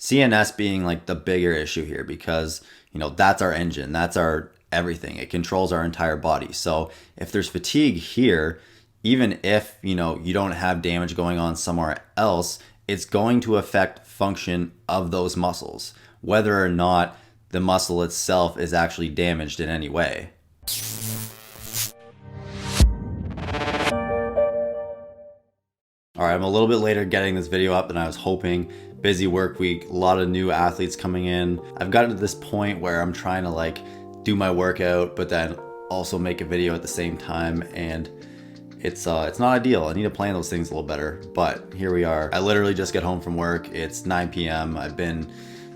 CNS being like the bigger issue here because, that's our engine, that's our everything. It controls our entire body. So if there's fatigue here, even if, you don't have damage going on somewhere else, it's going to affect function of those muscles, whether or not the muscle itself is actually damaged in any way. All right, I'm a little bit later getting this video up than I was hoping. Busy work week, a lot of new athletes coming in. I've gotten to this point where I'm trying to do my workout, but then also make a video at the same time, and it's not ideal. I need to plan those things a little better, but here we are. I literally just get home from work. It's 9 p.m. I've been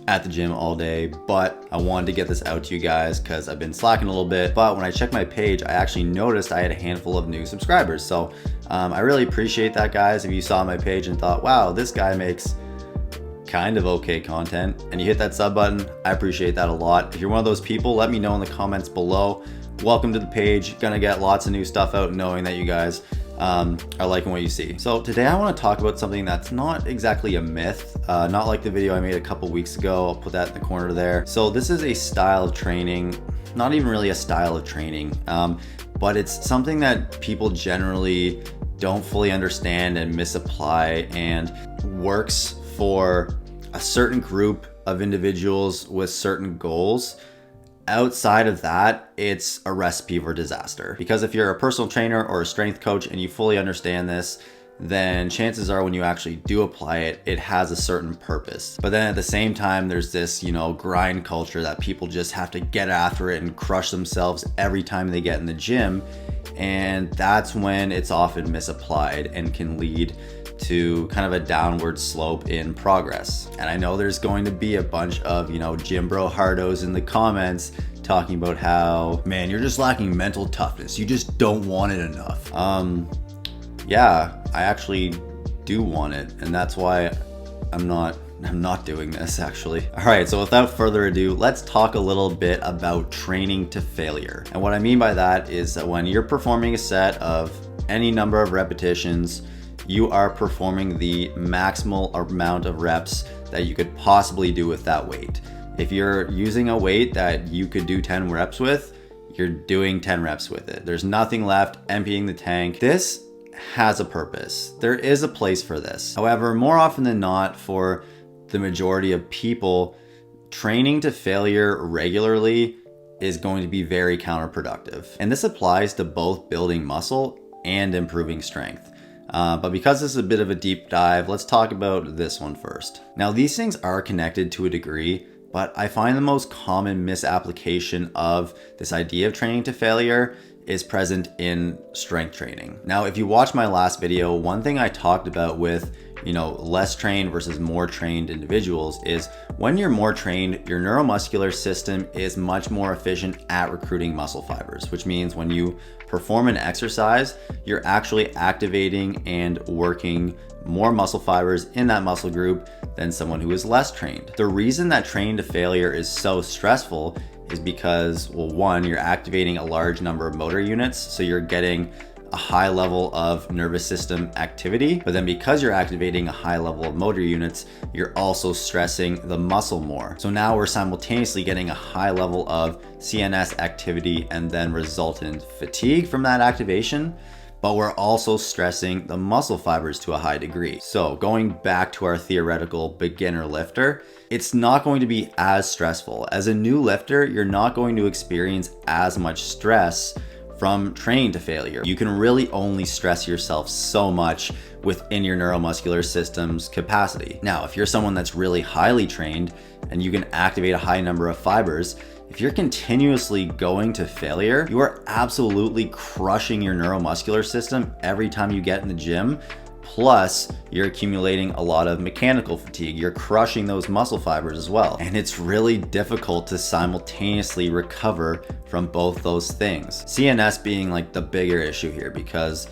at the gym all day, but I wanted to get this out to you guys because I've been slacking a little bit. But when I checked my page, I actually noticed I had a handful of new subscribers. So I really appreciate that, guys. If you saw my page and thought, wow, this guy makes kind of okay content, and you hit that sub button, I appreciate that a lot. If you're one of those people, let me know in the comments below. Welcome to the page. Gonna get lots of new stuff out knowing that you guys are liking what you see. So today I want to talk about something that's not exactly a myth, not like the video I made a couple weeks ago. I'll put that in the corner there. So this is a style of training, not even really a style of training, but it's something that people generally don't fully understand and misapply, and works for a certain group of individuals with certain goals. Outside of that, it's a recipe for disaster. Because if you're a personal trainer or a strength coach and you fully understand this, then chances are when you actually do apply it, it has a certain purpose. But then at the same time, there's this, grind culture that people just have to get after it and crush themselves every time they get in the gym. And that's when it's often misapplied and can lead to kind of a downward slope in progress. And I know there's going to be a bunch of, gym bro hardos in the comments talking about how, man, you're just lacking mental toughness. You just don't want it enough. Yeah, I actually do want it. And that's why I'm not doing this actually. All right, so without further ado, let's talk a little bit about training to failure. And what I mean by that is that when you're performing a set of any number of repetitions, you are performing the maximal amount of reps that you could possibly do with that weight. If you're using a weight that you could do 10 reps with, you're doing 10 reps with it. There's nothing left, emptying the tank. This has a purpose. There is a place for this. However, more often than not, for the majority of people, training to failure regularly is going to be very counterproductive. And this applies to both building muscle and improving strength. But because this is a bit of a deep dive, let's talk about this one first. Now, these things are connected to a degree, but I find the most common misapplication of this idea of training to failure is present in strength training. Now, if you watch my last video, one thing I talked about with less trained versus more trained individuals is when you're more trained, your neuromuscular system is much more efficient at recruiting muscle fibers, which means when you perform an exercise, you're actually activating and working more muscle fibers in that muscle group than someone who is less trained. The reason that training to failure is so stressful is because, well, one, you're activating a large number of motor units, so you're getting a high level of nervous system activity, but then because you're activating a high level of motor units, you're also stressing the muscle more. So now we're simultaneously getting a high level of CNS activity and then resultant fatigue from that activation, but we're also stressing the muscle fibers to a high degree. So going back to our theoretical beginner lifter, it's not going to be as stressful. As a new lifter, you're not going to experience as much stress from training to failure. You can really only stress yourself so much within your neuromuscular system's capacity. Now, if you're someone that's really highly trained and you can activate a high number of fibers, if you're continuously going to failure, you are absolutely crushing your neuromuscular system every time you get in the gym. Plus, you're accumulating a lot of mechanical fatigue. You're crushing those muscle fibers as well. And it's really difficult to simultaneously recover from both those things. CNS being like the bigger issue here because,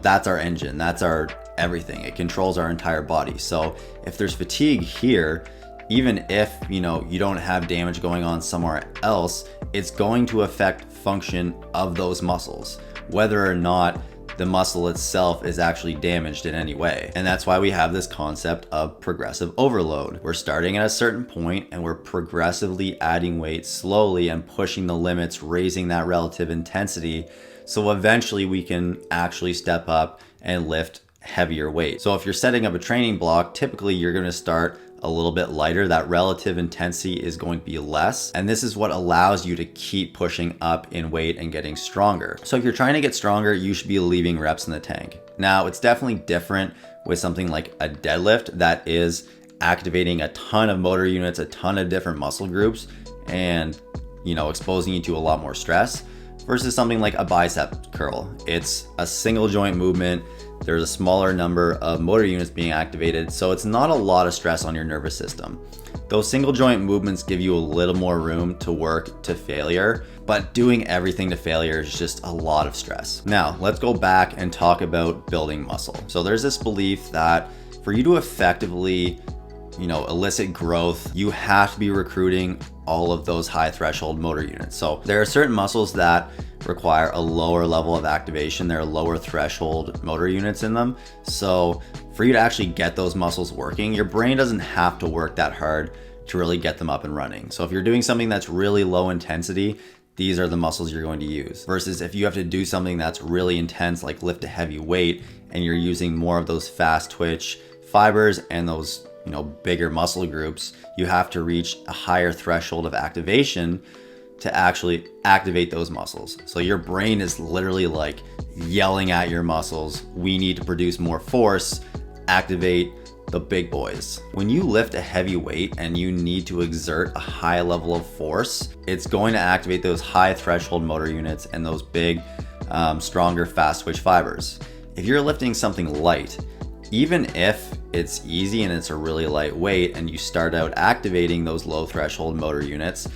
that's our engine, that's our everything. It controls our entire body. So if there's fatigue here, even if, you don't have damage going on somewhere else, it's going to affect function of those muscles, whether or not the muscle itself is actually damaged in any way. And that's why we have this concept of progressive overload. We're starting at a certain point and we're progressively adding weight slowly and pushing the limits, raising that relative intensity. So eventually we can actually step up and lift heavier weight. So if you're setting up a training block, typically you're going to start a little bit lighter. That relative intensity is going to be less. And this is what allows you to keep pushing up in weight and getting stronger. So if you're trying to get stronger, you should be leaving reps in the tank. Now, it's definitely different with something like a deadlift that is activating a ton of motor units, a ton of different muscle groups, and exposing you to a lot more stress, versus something like a bicep curl. It's a single joint movement. There's a smaller number of motor units being activated, so it's not a lot of stress on your nervous system. Those single joint movements give you a little more room to work to failure, but doing everything to failure is just a lot of stress. Now, let's go back and talk about building muscle. So there's this belief that for you to effectively elicit growth, you have to be recruiting all of those high threshold motor units. So there are certain muscles that require a lower level of activation. There are lower threshold motor units in them. So for you to actually get those muscles working, your brain doesn't have to work that hard to really get them up and running. So if you're doing something that's really low intensity, these are the muscles you're going to use. Versus if you have to do something that's really intense, like lift a heavy weight, and you're using more of those fast twitch fibers and those bigger muscle groups, you have to reach a higher threshold of activation to actually activate those muscles. So your brain is literally like yelling at your muscles, we need to produce more force, activate the big boys. When you lift a heavy weight and you need to exert a high level of force, it's going to activate those high threshold motor units and those big, stronger fast twitch fibers. If you're lifting something light, even if it's easy and it's a really light weight and you start out activating those low threshold motor units,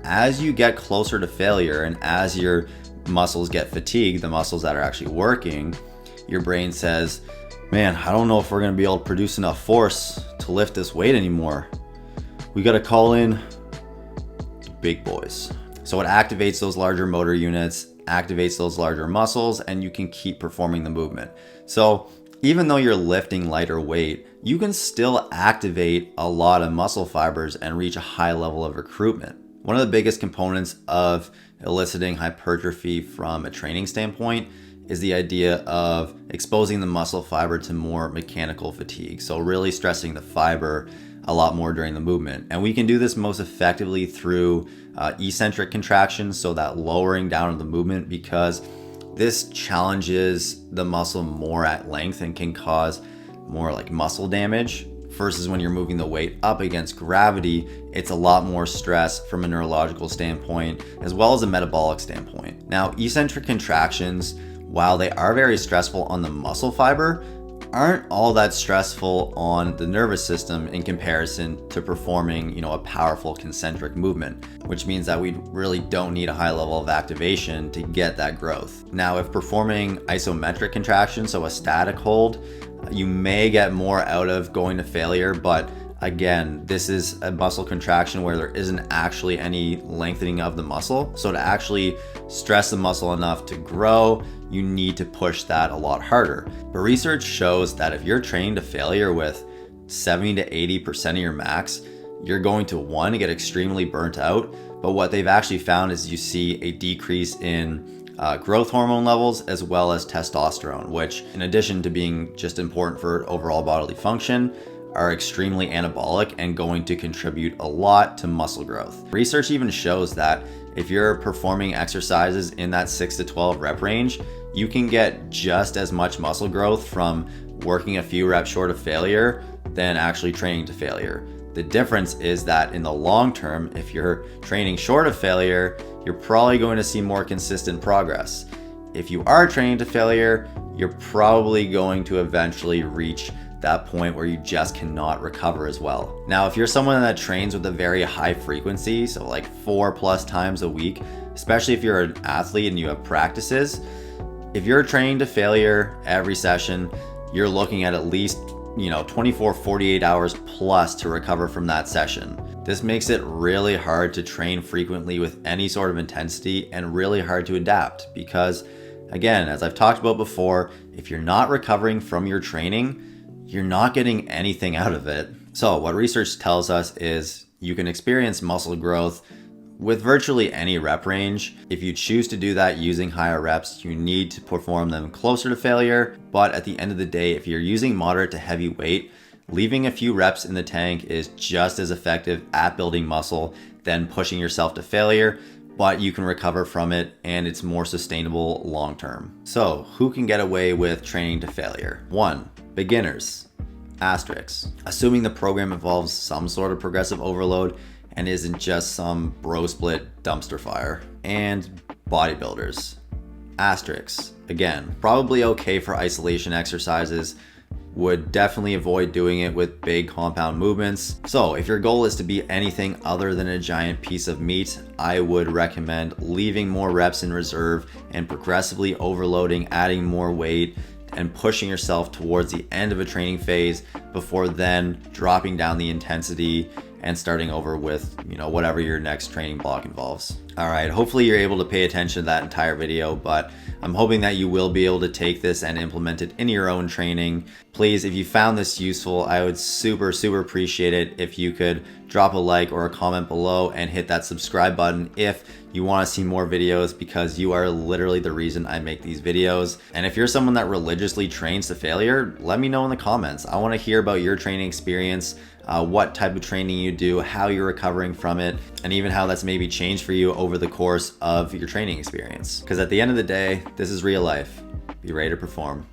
as you get closer to failure and as your muscles get fatigued, the muscles that are actually working, your brain says, man, I don't know if we're going to be able to produce enough force to lift this weight anymore. We got to call in the big boys. So it activates those larger motor units, activates those larger muscles, and you can keep performing the movement. So even though you're lifting lighter weight, you can still activate a lot of muscle fibers and reach a high level of recruitment. One of the biggest components of eliciting hypertrophy from a training standpoint is the idea of exposing the muscle fiber to more mechanical fatigue. So really stressing the fiber a lot more during the movement. And we can do this most effectively through eccentric contractions, so that lowering down of the movement, because this challenges the muscle more at length and can cause more like muscle damage, versus when you're moving the weight up against gravity, it's a lot more stress from a neurological standpoint as well as a metabolic standpoint. Now, eccentric contractions, while they are very stressful on the muscle fiber, aren't all that stressful on the nervous system in comparison to performing, a powerful concentric movement, which means that we really don't need a high level of activation to get that growth. Now, if performing isometric contractions, so a static hold, you may get more out of going to failure, but again, this is a muscle contraction where there isn't actually any lengthening of the muscle. So to actually stress the muscle enough to grow, you need to push that a lot harder. But research shows that if you're training to failure with 70 to 80% of your max, you're going to, one, get extremely burnt out. But what they've actually found is you see a decrease in growth hormone levels as well as testosterone, which, in addition to being just important for overall bodily function, are extremely anabolic and going to contribute a lot to muscle growth. Research even shows that if you're performing exercises in that 6 to 12 rep range, you can get just as much muscle growth from working a few reps short of failure than actually training to failure. The difference is that in the long term, if you're training short of failure, you're probably going to see more consistent progress. If you are training to failure, you're probably going to eventually reach that point where you just cannot recover as well. Now, if you're someone that trains with a very high frequency, so like 4+ times a week, especially if you're an athlete and you have practices, if you're training to failure every session, you're looking at least 24, 48 hours plus to recover from that session. This makes it really hard to train frequently with any sort of intensity and really hard to adapt, because Again, as I've talked about before, if you're not recovering from your training, you're not getting anything out of it. So what research tells us is you can experience muscle growth with virtually any rep range. If you choose to do that using higher reps, you need to perform them closer to failure. But at the end of the day, if you're using moderate to heavy weight, leaving a few reps in the tank is just as effective at building muscle than pushing yourself to failure, but you can recover from it and it's more sustainable long term. So who can get away with training to failure? 1. Beginners. Asterisks. Assuming the program involves some sort of progressive overload and isn't just some bro split dumpster fire. And bodybuilders. Asterisks. Again, probably okay for isolation exercises. Would definitely avoid doing it with big compound movements. So if your goal is to be anything other than a giant piece of meat, I would recommend leaving more reps in reserve and progressively overloading, adding more weight, and pushing yourself towards the end of a training phase before then dropping down the intensity and starting over with, whatever your next training block involves. All right, hopefully you're able to pay attention to that entire video, but I'm hoping that you will be able to take this and implement it in your own training. Please, if you found this useful, I would super appreciate it if you could drop a like or a comment below and hit that subscribe button if you want to see more videos, because you are literally the reason I make these videos. And if you're someone that religiously trains to failure, let me know in the comments. I want to hear about your training experience, what type of training you do, how you're recovering from it, and even how that's maybe changed for you over the course of your training experience. Because at the end of the day, this is real life. Be ready to perform.